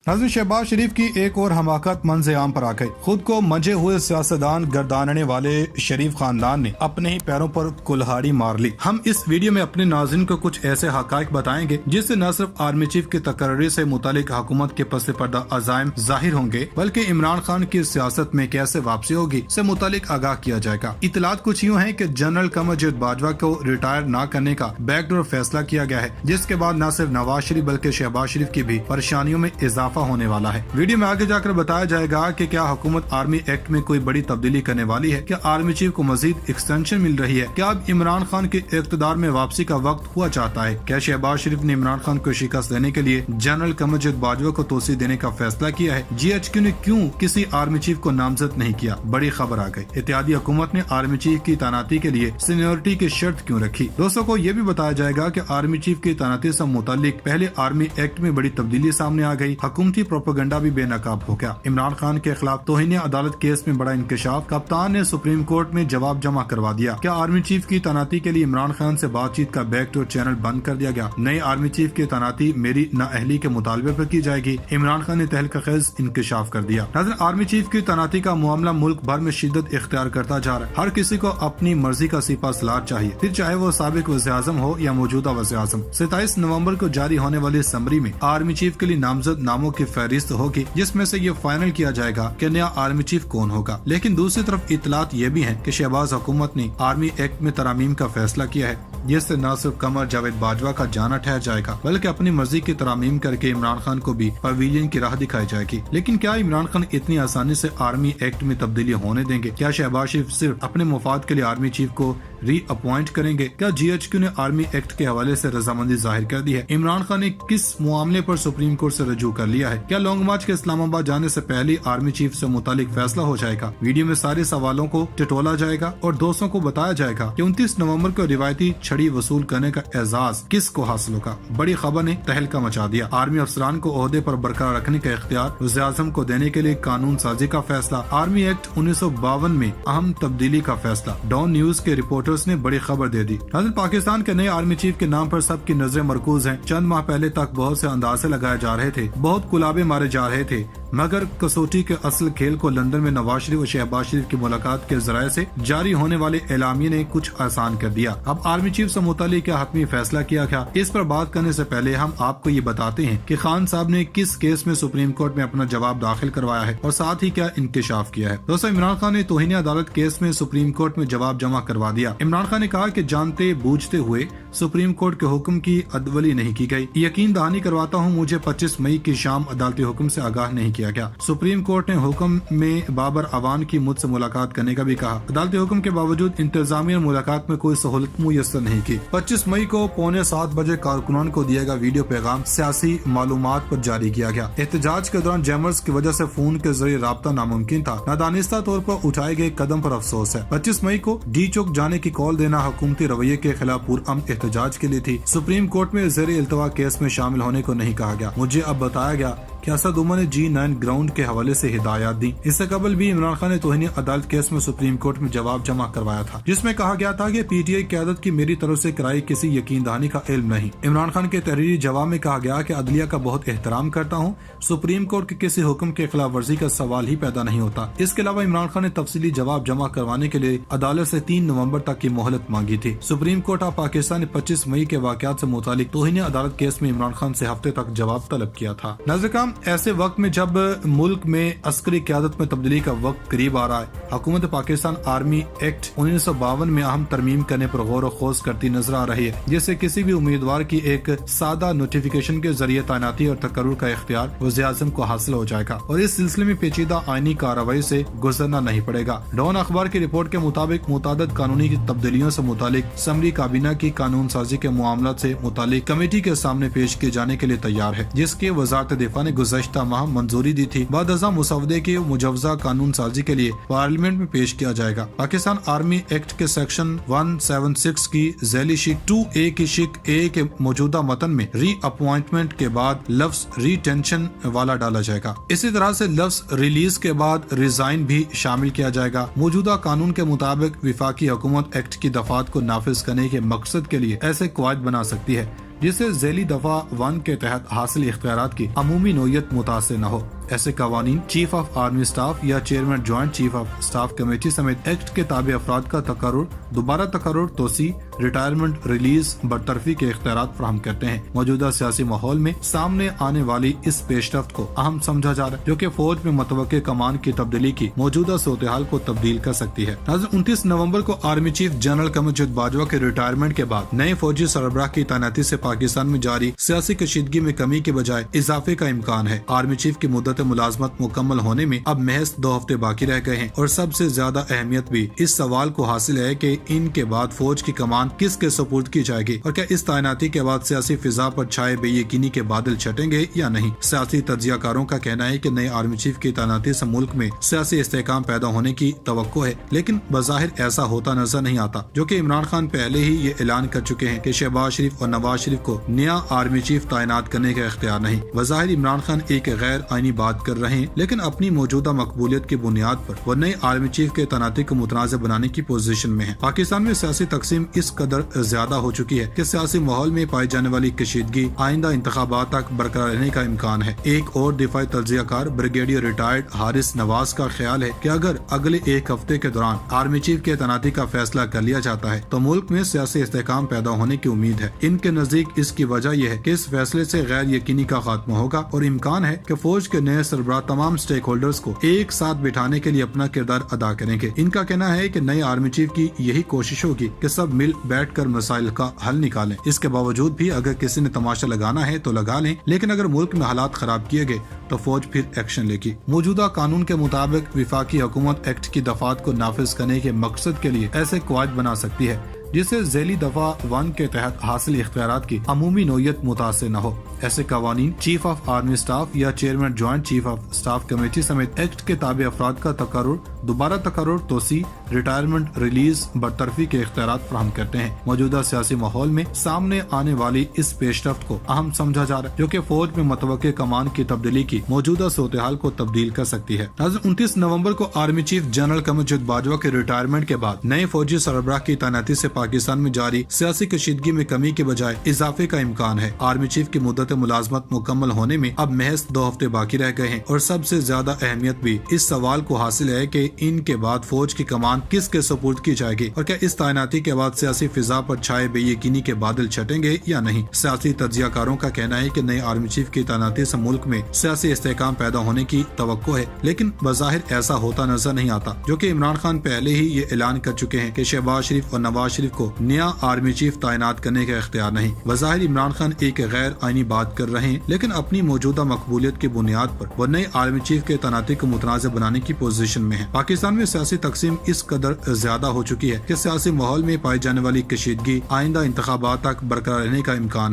नाज़रीन, शहबाज शरीफ की एक और हमाकत मंज़र आम पर आ गई। खुद को मंजे हुए सियासतदान गर्दानने वाले शरीफ खानदान ने अपने ही पैरों पर कुल्हाड़ी मार ली। हम इस वीडियो में अपने नाज़रीन को कुछ ऐसे हक़ाइक़ बताएंगे जिससे न सिर्फ आर्मी चीफ की तकर्री से मुतालिक हुकूमत के पस पर्दा अज़ाइम जाहिर होंगे, बल्कि इमरान खान की सियासत में कैसे वापसी होगी से मुतालिक आगाह किया जाएगा। इतलात कुछ यूँ है कि जनरल कमरजीत बाजवा को रिटायर न करने का बैकडोर फैसला किया गया है, जिसके बाद न सिर्फ नवाज शरीफ बल्कि शहबाज शरीफ की भी परेशानियों में इजाफा होने वाला है। वीडियो में आगे जाकर बताया जाएगा कि क्या हुकूमत आर्मी एक्ट में कोई बड़ी तब्दीली करने वाली है, क्या आर्मी चीफ को मजीद एक्सटेंशन मिल रही है, क्या अब इमरान खान के इक़्तिदार में वापसी का वक्त हुआ चाहता है, क्या शहबाज शरीफ ने इमरान खान को शिकस्त देने के लिए जनरल कमरजीत बाजवा को तोसी देने का फैसला किया है, GHQ ने क्यों किसी आर्मी चीफ को नामजद नहीं किया, बड़ी खबर आ गई। इत्तेहादी हुकूमत ने आर्मी चीफ की तैनाती के लिए सीनियरिटी की शर्त क्यों रखी। दोस्तों को ये भी बताया जाएगा कि आर्मी चीफ की तैनाती से मुतालिक पहले आर्मी एक्ट में बड़ी तब्दीली सामने आ गई, हुकूमती प्रोपेगेंडा भी बेनकाब हो गया। इमरान खान के खिलाफ तौहीन अदालत केस में बड़ा इंकशाफ, कप्तान ने सुप्रीम कोर्ट में जवाब जमा करवा दिया। क्या आर्मी चीफ की तैनाती के लिए इमरान खान से बातचीत का बैकडोर चैनल बंद कर दिया गया। नए आर्मी चीफ की तैनाती मेरी नाअहली के मुतालबे पर की जाएगी। इमरान खान ने तहलका खेज इंकशाफ कर दिया। नाज़रीन, आर्मी चीफ की तैनाती का मामला मुल्क भर में शिद्दत इख्तियार करता जा रहा है। हर किसी को अपनी मर्जी का सिपा सलार चाहिए, फिर चाहे वो साबिक वज़ीर-ए-आज़म हो या मौजूदा वज़ीर-ए-आज़म। 27 नवंबर को जारी होने वाली समरी में आर्मी चीफ के लिए नामजद नामों की फहरिस्त होगी, जिसमें से ये फाइनल किया जाएगा कि नया आर्मी चीफ कौन होगा। लेकिन दूसरी तरफ इतलात ये भी है कि शहबाज हुकूमत ने आर्मी एक्ट में तरामीम का फैसला किया है, जिससे न सिर्फ कमर जावेद बाजवा का जाना ठहर जाएगा, बल्कि अपनी मर्जी की तरामीम करके इमरान खान को भी पवेलियन की राह दिखाई जाएगी। लेकिन क्या इमरान खान इतनी आसानी से आर्मी एक्ट में तब्दीली होने देंगे? क्या शहबाज शरीफ सिर्फ अपने मुफाद के लिए आर्मी चीफ को री अपॉइंट करेंगे? क्या GHQ ने आर्मी एक्ट के हवाले से रजामंदी जाहिर कर दी है? इमरान खान ने किस मामले पर सुप्रीम कोर्ट से रजू कर लिया है? क्या लॉन्ग मार्च के इस्लामाबाद जाने से पहले आर्मी चीफ से मुतालिक फैसला हो जाएगा? वीडियो में सारे सवालों को टटोला जाएगा और दोस्तों को बताया जाएगा कि 29 नवंबर को रिवायती छड़ी वसूल करने का एजाज किसको हासिल होगा। बड़ी खबर ने तहलका मचा दिया। आर्मी अफसरान को ओहदे पर बरकरार रखने का इख्तियार वज़ीर-ए-आज़म को देने के लिए कानून साजी का फैसला। आर्मी एक्ट 1952 में अहम तब्दीली का फैसला। डॉन न्यूज के रिपोर्टर्स ने बड़ी खबर दे दी। पाकिस्तान के नए आर्मी चीफ के नाम पर सबकी नजरें मरकूज हैं। चंद माह पहले तक बहुत से अंदाजे लगाए जा रहे थे, बहुत कुलाबे मारे जा रहे थे, मगर कसौटी के असल खेल को लंदन में नवाज शरीफ और शहबाज शरीफ की मुलाकात के जरिए से जारी होने वाले एलामिये ने कुछ आसान कर दिया। अब आर्मी चीफ से मुतालिक क्या हतमी फैसला किया गया, इस पर बात करने से पहले हम आपको ये बताते हैं कि खान साहब ने किस केस में सुप्रीम कोर्ट में अपना जवाब दाखिल करवाया है और साथ ही क्या इंकशाफ किया है। दोस्तों, इमरान खान ने तौहीन अदालत केस में सुप्रीम कोर्ट में जवाब जमा करवा दिया। इमरान खान ने कहा कि जानते बूझते हुए सुप्रीम कोर्ट के हुक्म की अदवली नहीं की गई। यकीन दहानी करवाता हूँ, मुझे 25 मई की शाम अदालती हुक्म से आगाह नहीं किया गया। सुप्रीम कोर्ट ने हुक्म में बाबर अवान की मुझसे मुलाकात करने का भी कहा। अदालती हुक्म के बावजूद इंतजामिया मुलाकात में कोई सहूलत मुयस्सर नहीं की। 25 मई को 6:45 बजे कारकुनान को दिया गया वीडियो पैगाम सियासी मालूमात पर जारी किया गया। एहतजाज के दौरान जैमर्स की वजह से फोन के जरिए राब्ता नामुमकिन था। नादानिस्ता तौर पर उठाए गए कदम पर अफसोस है। 25 मई को डी चौक जाने की कॉल देना हुकूमती रवैये के खिलाफ पुरअमन एहतजाज के लिए थी। सुप्रीम कोर्ट में ज़ेर इल्तवा केस में शामिल होने को नहीं कहा गया। मुझे अब बताया गया कि असद उमर ने G9 ग्राउंड के हवाले से हिदायत दी। इससे कबल भी इमरान खान ने तौहीन अदालत केस में सुप्रीम कोर्ट में जवाब जमा करवाया था, जिसमें कहा गया था कि PTI क़यादत की मेरी तरफ से कराई किसी यकीन दहानी का इल्म नहीं। इमरान खान के तहरीरी जवाब में कहा गया कि अदलिया का बहुत एहतराम करता हूँ, सुप्रीम कोर्ट के किसी हुक्म के खिलाफ वर्जी का सवाल ही पैदा नहीं होता। इसके अलावा इमरान खान ने तफसीली जवाब जमा करवाने के लिए अदालत से 3 नवंबर तक की मोहलत मांगी थी। सुप्रीम कोर्ट ऑफ पाकिस्तान ने 25 मई के वाकयात से मुतालिक तौहीन अदालत केस में इमरान खान से हफ्ते तक जवाब तलब किया था। नाज़रीन, ऐसे वक्त में जब मुल्क में अस्करी क़यादत में तब्दीली का वक्त करीब आ रहा है, हुकूमत पाकिस्तान आर्मी एक्ट 1952 में अहम तरमीम करने पर गौर खोज करती नजर आ रही है, जिससे किसी भी उम्मीदवार की एक सादा नोटिफिकेशन के जरिए तैनाती और तकर्रुर का इख्तियार वज़ीर-ए-आज़म को हासिल हो जाएगा और इस सिलसिले में पेचीदा आईनी कार्रवाई से गुजरना नहीं पड़ेगा। डॉन अखबार की रिपोर्ट के मुताबिक मुतादिद कानूनी तब्दीलियों से मुतालिक समरी काबीना की कानून साजी के मामलों से मुतालिक कमेटी के सामने पेश किए जाने के लिए तैयार है, जिसके वज़ारत दिफा ने गुज़श्ता माह मंजूरी दी थी। बाद अज़ा मुसवदे के मुजवजा कानून साजी के लिए पार्लियामेंट में पेश किया जाएगा। पाकिस्तान आर्मी एक्ट के सेक्शन 176 की झैली शिक 2A की शिक A के मौजूदा मतन में री अपॉइंटमेंट के बाद लफ्ज रिटेंशन वाला डाला जाएगा। इसी तरह से लफ्ज रिलीज के बाद रिजाइन भी शामिल किया जाएगा। मौजूदा कानून के मुताबिक विफाकी हुकूमत एक्ट की दफात को नाफिज करने के मकसद के लिए ऐसे कवायद बना सकती है। जिससे ज़ैली दफा 1 के तहत हासिल इख्तियारात की अमूमी नोयत मुतासिर न हो। ऐसे कवानीन चीफ ऑफ आर्मी स्टाफ या chairman joint chief of staff committee समेत एक्ट के ताबे अफराद का तकर्रुर, दोबारा तकर्रुर, तोसी, रिटायरमेंट, रिलीज, बरतरफी के इख्तियारात फराहम करते हैं। मौजूदा सियासी माहौल में सामने आने वाली इस पेशरफ्त को अहम समझा जा रहा है, जो कि फौज में मुतवक्के कमान की तब्दीली की मौजूदा सूरत हाल को तब्दील कर सकती है। 29 नवंबर को आर्मी चीफ जनरल कमर जद बाजवा के रिटायरमेंट के बाद नए फौजी सरबराह की तैनाती से पाकिस्तान में जारी सियासी कशीदगी में कमी के बजाय इजाफे का इम्कान है। आर्मी चीफ की मुद्दत मुलाजमत मुकम्मल होने में अब महज 2 हफ्ते बाकी रह गए हैं और सबसे ज्यादा अहमियत भी इस सवाल को हासिल है कि इनके बाद फौज की कमान किसके सुपुर्द की जाएगी और क्या इस तैनाती के बाद सियासी फिजा पर छाए बेयकीनी के बादल छटेंगे या नहीं। सियासी तज्जियाकारों का कहना है कि नए आर्मी चीफ की तैनाती से मुल्क में सियासी इस्तेहकाम पैदा होने की तवक्को है, लेकिन बज़ाहिर ऐसा होता नजर नहीं आता, जो कि इमरान खान पहले ही ये ऐलान कर चुके हैं कि शहबाज शरीफ और नवाज शरीफ को नया आर्मी चीफ तैनात करने का इख्तियार नहीं। बज़ाहिर इमरान खान एक गैर आईनी बात कर रहे हैं, लेकिन अपनी मौजूदा मकबूलियत की बुनियाद पर वो नए आर्मी चीफ के तैनाती को मुतनाज़ बनाने की पोजीशन में है। पाकिस्तान में सियासी तकसीम इस कदर ज्यादा हो चुकी है कि सियासी माहौल में पाई जाने वाली कशीदगी आइंदा इंतखाबात तक बरकरार रहने का इम्कान है। एक और दिफाई तज्जियाकार ब्रिगेडियर रिटायर्ड हारिस नवाज का ख्याल है कि अगर अगले 1 हफ्ते के दौरान आर्मी चीफ के तैनाती का फैसला कर लिया जाता है तो मुल्क में सियासी इस्तेहकाम पैदा होने की उम्मीद है। इनके नजदीक इसकी वजह यह है कि इस फैसले से गैर यकीनी का खात्मा होगा और इम्कान है कि फौज के नए सरबराह तमाम स्टेक होल्डर्स को एक साथ बिठाने के लिए अपना किरदार अदा करेंगे। इनका कहना है कि नए आर्मी चीफ की यही कोशिश होगी कि सब मिल बैठकर मसाइल का हल निकालें। इसके बावजूद भी अगर किसी ने तमाशा लगाना है तो लगा लें, लेकिन अगर मुल्क में हालात खराब किए गए तो फौज फिर एक्शन लेगी। मौजूदा कानून के मुताबिक विफाकी हुकूमत एक्ट की दफात को नाफिज करने के मकसद के लिए ऐसे कवायद बना सकती है जिससे ज़ैली दफा 1 के तहत हासिल इख्तियारात की अमूमी नोयत मुतासिर न हो। ऐसे कवानीन चीफ ऑफ आर्मी स्टाफ या chairman joint chief of staff committee समेत एक्ट के ताबे अफराद का तकर्रुर, दोबारा तकर्रुर, तोसी, रिटायरमेंट, रिलीज, बरतरफी के इख्तियारात फराहम करते हैं। मौजूदा सियासी माहौल में सामने आने वाली इस पेशरफ्त को अहम समझा जा रहा है, जो कि फौज में मुतवक्के कमान की तब्दीली की मौजूदा सूरत हाल को तब्दील कर सकती है। 29 नवंबर को आर्मी चीफ जनरल कमर जद बाजवा के रिटायरमेंट के बाद नए फौजी सरबराह की तैनाती से पाकिस्तान में जारी सियासी कशीदगी में कमी के बजाय इजाफे का इम्कान है। आर्मी चीफ की मुद्दत मुलाजमत मुकम्मल होने में अब महज 2 हफ्ते बाकी रह गए हैं और सबसे ज्यादा अहमियत भी इस सवाल को हासिल है कि इनके बाद फौज की कमान किसके सुपुर्द की जाएगी और क्या इस तैनाती के बाद सियासी फिजा पर छाए बेयकीनी के बादल छटेंगे या नहीं। सियासी तज्जियाकारों का कहना है कि नए आर्मी चीफ की तैनाती से मुल्क में सियासी इस्तेहकाम पैदा होने की तवक्को है, लेकिन बज़ाहिर ऐसा होता नजर नहीं आता, जो कि इमरान खान पहले ही ये ऐलान कर चुके हैं कि शहबाज शरीफ और नवाज शरीफ को नया आर्मी चीफ तैनात करने का इख्तियार नहीं। बज़ाहिर इमरान खान एक गैर आईनी बात कर रहे हैं, लेकिन अपनी मौजूदा मकबूलियत की बुनियाद पर वो नए आर्मी चीफ के तैनाती को मुतनाज़ बनाने की पोजीशन में है। पाकिस्तान में सियासी तकसीम इस कदर ज्यादा हो चुकी है कि सियासी माहौल में पाई जाने वाली कशीदगी आइंदा इंतखाबात तक बरकरार रहने का इम्कान है।